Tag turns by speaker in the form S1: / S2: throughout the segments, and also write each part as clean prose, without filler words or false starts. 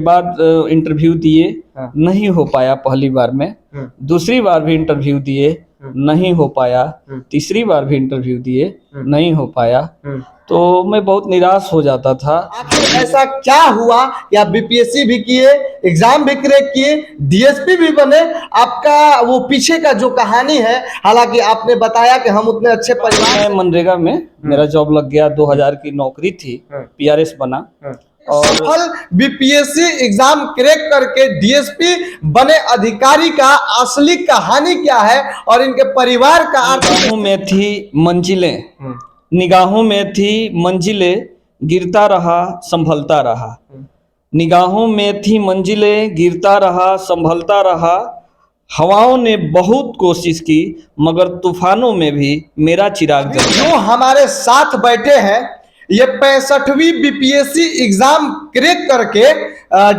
S1: बाद इंटरव्यू दिए, नहीं हो पाया पहली बार में। दूसरी बार भी इंटरव्यू दिए, नहीं हो पाया। तीसरी बार भी इंटरव्यू दिए, नहीं हो पाया। तो मैं बहुत निराश हो जाता था।
S2: आखिर ऐसा क्या हुआ कि आप बीपीएससी भी किए, एग्जाम भी क्रैक किए, डीएसपी भी बने? आपका वो पीछे का जो कहानी है, हालांकि आपने बताया कि हम उतने अच्छे परिवार
S1: मैं मनरेगा में मेरा जॉब लग गया, 2000 की नौकरी थी, पीआरएस बना।
S2: और सफल बीपीएससी एग्जाम क्रैक करके डीएसपी बने अधिकारी का असली कहानी क्या है और इनके परिवार का
S1: निगाहों में थी मंजिलें, निगाहों में थी मंजिलें, गिरता रहा संभलता रहा। निगाहों में थी मंजिलें, गिरता रहा संभलता रहा। हवाओं ने बहुत कोशिश की मगर तूफानों में भी मेरा चिराग जला।
S2: जो हमारे साथ बैठे हैं ये 65वीं बीपीएससी एग्जाम क्रैक करके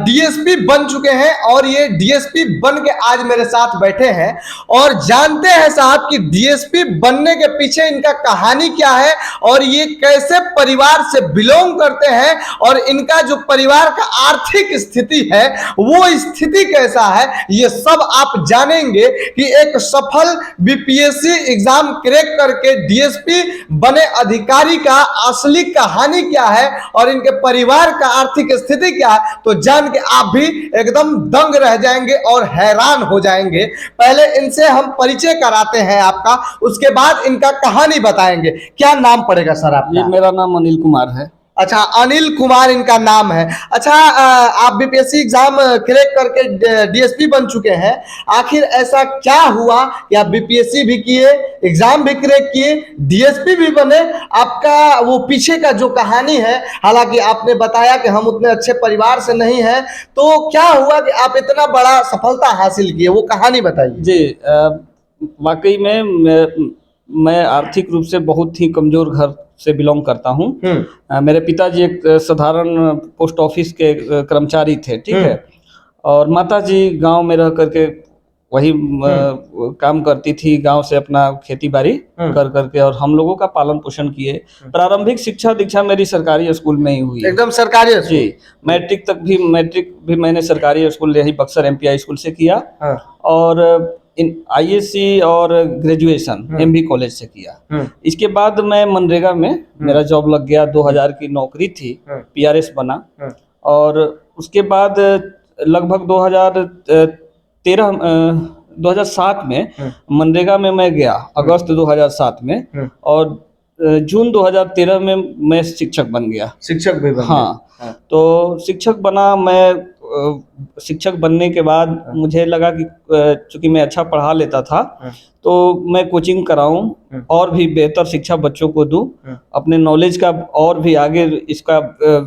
S2: डीएसपी बन चुके हैं और ये डीएसपी बन के आज मेरे साथ बैठे हैं और जानते हैं साहब कि डीएसपी बनने के पीछे इनका कहानी क्या है और ये कैसे परिवार से बिलोंग करते हैं और इनका जो परिवार का आर्थिक स्थिति है वो स्थिति कैसा है, ये सब आप जानेंगे कि एक सफल बीपीएससी एग्जाम क्रैक करके डीएसपी बने अधिकारी का असली कहानी क्या है और इनके परिवार का आर्थिक स्थिति क्या है, तो जान के आप भी एकदम दंग रह जाएंगे और हैरान हो जाएंगे। पहले इनसे हम परिचय कराते हैं आपका, उसके बाद इनका कहानी बताएंगे। क्या नाम पड़ेगा सर आपका?
S1: मेरा नाम अनिल कुमार है।
S2: अच्छा, अनिल कुमार इनका नाम है। अच्छा, आप बीपीएससी एग्जाम क्रैक करके डीएसपी बन चुके हैं। आखिर ऐसा क्या हुआ कि आप बीपीएससी भी किए, एग्जाम भी क्रैक किए, डीएसपी भी बने? आपका वो पीछे का जो कहानी है, हालांकि आपने बताया कि हम उतने अच्छे परिवार से नहीं हैं, तो क्या हुआ कि आप इतना बड़ा सफलता हासिल किए, वो कहानी बताइए।
S1: जी, वाकई में मैं आर्थिक रूप से बहुत ही कमजोर घर से बिलोंग करता हूँ। मेरे पिताजी एक साधारण पोस्ट ऑफिस के कर्मचारी थे, ठीक है, और माताजी गांव में रह करके वही काम करती थी, गांव से अपना खेती बाड़ी कर करके, और हम लोगों का पालन पोषण किए। प्रारंभिक शिक्षा दीक्षा मेरी सरकारी स्कूल में ही हुई।
S2: एकदम सरकारी स्कूल?
S1: जी, मैट्रिक भी मैंने सरकारी स्कूल यही बक्सर एमपीआई स्कूल से किया, और आईएससी और ग्रेजुएशन एमबी कॉलेज से किया। इसके बाद मैं मनरेगा में मेरा जॉब लग गया, 2000 की नौकरी थी, पीआरएस बना, और उसके बाद लगभग 2007 में मनरेगा में मैं गया, अगस्त 2007 में, और जून 2013 में मैं शिक्षक बन गया।
S2: शिक्षक भी बन
S1: हाँ, तो शिक्षक बना मैं। शिक्षक बनने के बाद मुझे लगा कि चूंकि मैं अच्छा पढ़ा लेता था, तो मैं कोचिंग कराऊं और भी बेहतर शिक्षा बच्चों को दूं, अपने नॉलेज का और भी आगे इसका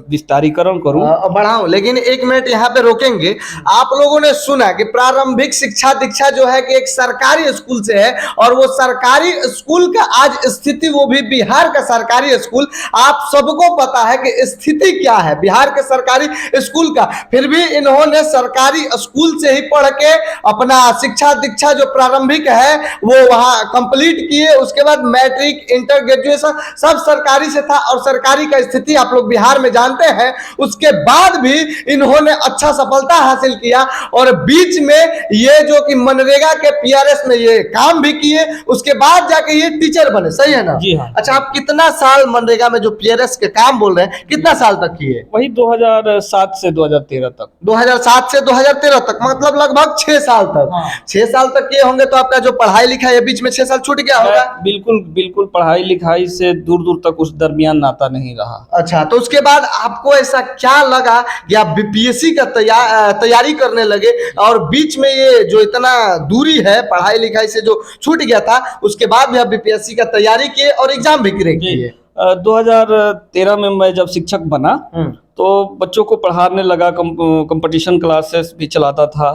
S1: विस्तारीकरण करूं,
S2: बढ़ाऊं। लेकिन एक मिनट यहाँ पे रोकेंगे। आप लोगों ने सुना कि प्रारंभिक शिक्षा दीक्षा जो है कि एक सरकारी स्कूल से है, और वो सरकारी स्कूल का आज स्थिति, वो भी बिहार का सरकारी स्कूल, आप सबको पता है कि स्थिति क्या है बिहार के सरकारी स्कूल का। फिर भी इन्होंने सरकारी स्कूल से ही पढ़ के अपना शिक्षा दीक्षा जो प्रारंभिक है वो वहां कंप्लीट किए। उसके बाद मैट्रिक, इंटर, ग्रेजुएशन सब सरकारी से था, और सरकारी का स्थिति आप लोग बिहार में जानते हैं। उसके बाद भी इन्होंने अच्छा सफलता हासिल किया, और बीच में ये जो कि मनरेगा के पीआरएस में ये काम भी किए, उसके बाद जाके ये टीचर बने, सही है ना?
S1: जी हाँ।
S2: अच्छा, आप कितना साल मनरेगा में जो पीआरएस के काम बोल रहे हैं, कितना साल तक किए?
S1: वही 2007 से 2013 तक।
S2: 2007 से 2013 तक, मतलब लगभग 6 साल तक।
S1: हाँ।
S2: 6 साल तक किए होंगे, तो आपका जो पढ़ाई लिखाई बीच में 6 साल छूट गया होगा।
S1: बिल्कुल पढ़ाई लिखाई से दूर तक उस दरमियान नाता नहीं रहा।
S2: अच्छा, तो उसके बाद आपको ऐसा क्या लगा कि आप बीपीएससी का तैयारी करने लगे, और बीच में ये जो इतना दूरी है पढ़ाई लिखाई से जो छूट गया था, उसके बाद भी आप बीपीएससी का तैयारी किए और एग्जाम भी क्रैक किए?
S1: 2013 में मैं जब शिक्षक बना तो बच्चों को पढ़ाने लगा, कंपटीशन क्लासेस भी चलाता था।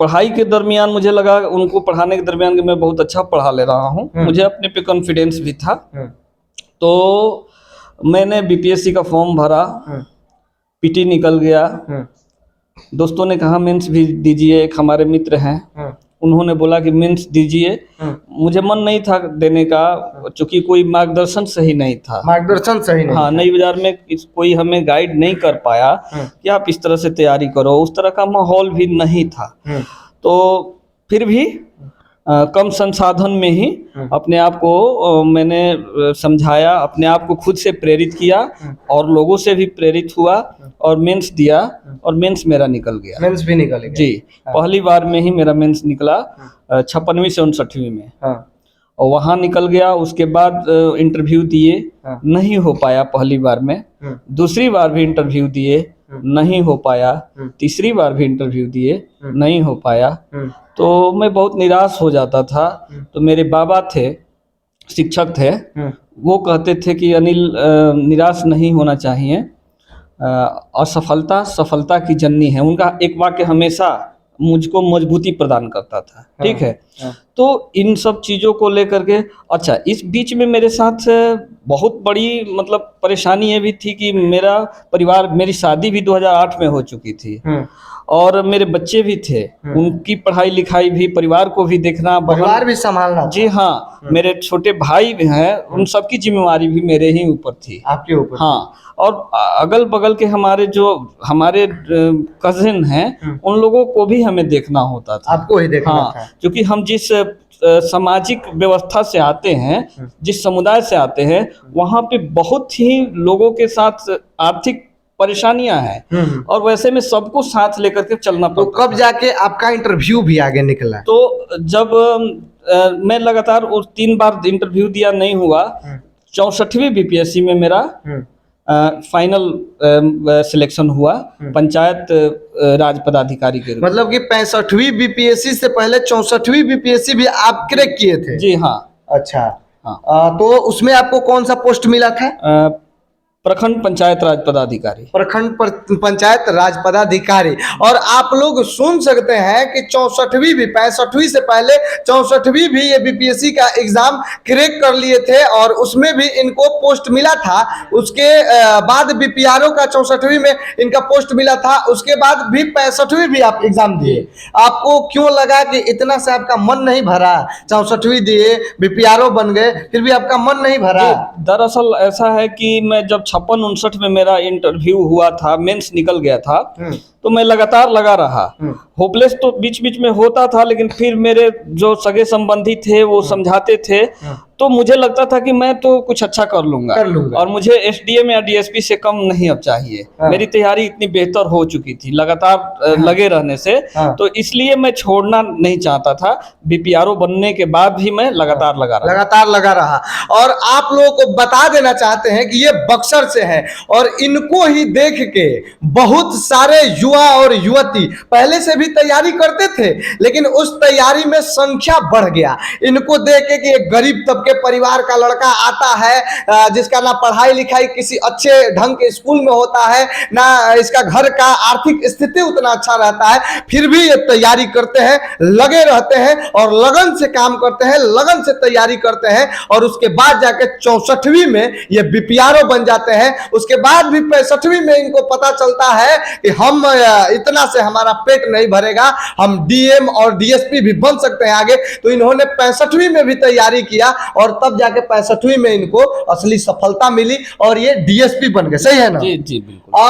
S1: पढ़ाई के दरमियान मुझे लगा, उनको पढ़ाने के दरमियान कि मैं बहुत अच्छा पढ़ा ले रहा हूँ, मुझे अपने पे कॉन्फिडेंस भी था। तो मैंने बीपीएससी का फॉर्म भरा, पीटी निकल गया। दोस्तों ने कहा मेंस भी दीजिए, एक हमारे मित्र हैं उन्होंने बोला कि मेंस दीजिए। मुझे मन नहीं था देने का, चूंकि कोई मार्गदर्शन सही नहीं था।
S2: मार्गदर्शन सही नहीं
S1: हाँ,
S2: था।
S1: नई बाजार में कोई हमें गाइड नहीं कर पाया कि आप इस तरह से तैयारी करो, उस तरह का माहौल भी नहीं था। तो फिर भी कम संसाधन में ही अपने आप को मैंने समझाया, अपने आप को खुद से प्रेरित किया और लोगों से भी प्रेरित हुआ और मेंस दिया और मेंस मेरा निकल गया।
S2: मेंस भी निकल गया।
S1: जी, पहली बार में ही मेरा मेंस निकला 56वीं से 59वीं में। और वहाँ निकल गया। उसके बाद इंटरव्यू दिए, नहीं हो पाया पहली बार में। दूसरी बार भी इंटरव्यू दिए, नहीं हो पाया। तीसरी बार भी इंटरव्यू दिए, नहीं हो पाया। तो मैं बहुत निराश हो जाता था। तो मेरे बाबा थे, शिक्षक थे, वो कहते थे कि अनिल निराश नहीं होना चाहिए, असफलता सफलता की जननी है। उनका एक वाक्य हमेशा मुझको मजबूती प्रदान करता था। ठीक है। तो इन सब चीज़ों को लेकर के अच्छा, इस बीच में मेरे साथ बहुत बड़ी मतलब परेशानी ये भी थी कि मेरा परिवार, मेरी शादी भी 2008 में हो चुकी थी और मेरे बच्चे भी थे, उनकी पढ़ाई लिखाई भी, परिवार को भी देखना,
S2: परिवार भी संभालना।
S1: जी हाँ, मेरे छोटे भाई भी हैं, उन सबकी जिम्मेवारी भी मेरे ही ऊपर थी,
S2: आपके ऊपर।
S1: हाँ। और अगल बगल के हमारे कजिन हैं, उन लोगों को भी हमें देखना होता था,
S2: आपको ही देखना था।
S1: क्योंकि हम जिस सामाजिक व्यवस्था से आते हैं, जिस समुदाय से आते हैं, वहाँ पे बहुत ही लोगों के साथ आर्थिक परेशानियां हैं और वैसे में सबको साथ लेकर के चलना पड़ता।
S2: तो कब जाके आपका इंटरव्यू भी आगे निकला?
S1: तो जब मैं लगातार 3 बार इंटरव्यू दिया, नहीं हुआ। 64वीं बीपीएससी में मेरा फाइनल सिलेक्शन हुआ पंचायत राज पदाधिकारी के रूप में।
S2: मतलब कि 65वीं बीपीएससी से पहले 64वीं बीपीएससी भी आप क्रैक किए थे?
S1: जी हाँ।
S2: अच्छा,
S1: हाँ।
S2: तो उसमें आपको कौन सा पोस्ट मिला था?
S1: प्रखंड पंचायत राज पदाधिकारी।
S2: प्रखंड पंचायत राज पदाधिकारी। और आप लोग सुन सकते हैं कि 64वीं भी, 65वीं से पहले 64वीं भी ये बीपीएससी का एग्जाम क्रैक कर लिए थे और उसमें भी इनको पोस्ट मिला था। उसके बाद बीपीआरओ का 64वीं में इनका पोस्ट मिला था। उसके बाद भी 65वीं भी आप एग्जाम दिए। आपको क्यों लगा कि इतना से आपका मन नहीं भरा? 64वीं दिए, बीपीआरओ बन गए, फिर भी आपका मन नहीं भरा?
S1: दरअसल ऐसा है कि मैं जब 56-59 में मेरा इंटरव्यू हुआ था, मेंस निकल गया था, तो मैं लगातार लगा रहा। होपलेस तो बीच बीच में होता था, लेकिन फिर मेरे जो सगे संबंधी थे वो समझाते थे, तो मुझे लगता था कि मैं तो कुछ अच्छा कर लूंगा और मुझे एसडीएम या डीएसपी से कम नहीं अब चाहिए। मेरी तैयारी इतनी बेहतर हो चुकी थी लगातार लगे रहने से, तो इसलिए मैं छोड़ना नहीं चाहता था। बीपीआरओ बनने के बाद भी मैं लगातार लगा रहा।
S2: और आप लोगों को बता देना चाहते हैं कि ये बक्सर से है और इनको ही देख के बहुत सारे युवा और युवती पहले से भी तैयारी करते थे, लेकिन उस तैयारी में संख्या बढ़ गया। इनको देख के कि एक गरीब तबके परिवार का लड़का आता है, जिसका ना पढ़ाई लिखाई किसी अच्छे ढंग के स्कूल में होता है, ना इसका घर का आर्थिक स्थिति उतना अच्छा रहता है, फिर भी ये तैयारी करते हैं, लगे रहते हैं और लगन से काम करते हैं, लगन से तैयारी करते हैं और उसके बाद जाके 64वीं में ये बीपीआरओ बन जाते हैं। उसके बाद भी 65वीं में इनको पता चलता है कि हम इतना से हमारा पेट नहीं भरेगा, हम डीएम और डीएसपी भी बन सकते हैं आगे। तो इन्होंने 65वीं में भी तैयारी किया और तब जाके 65वीं में इनको असली सफलता मिली और ये डीएसपी बन गए। सही है ना?
S1: जी जी बिल्कुल।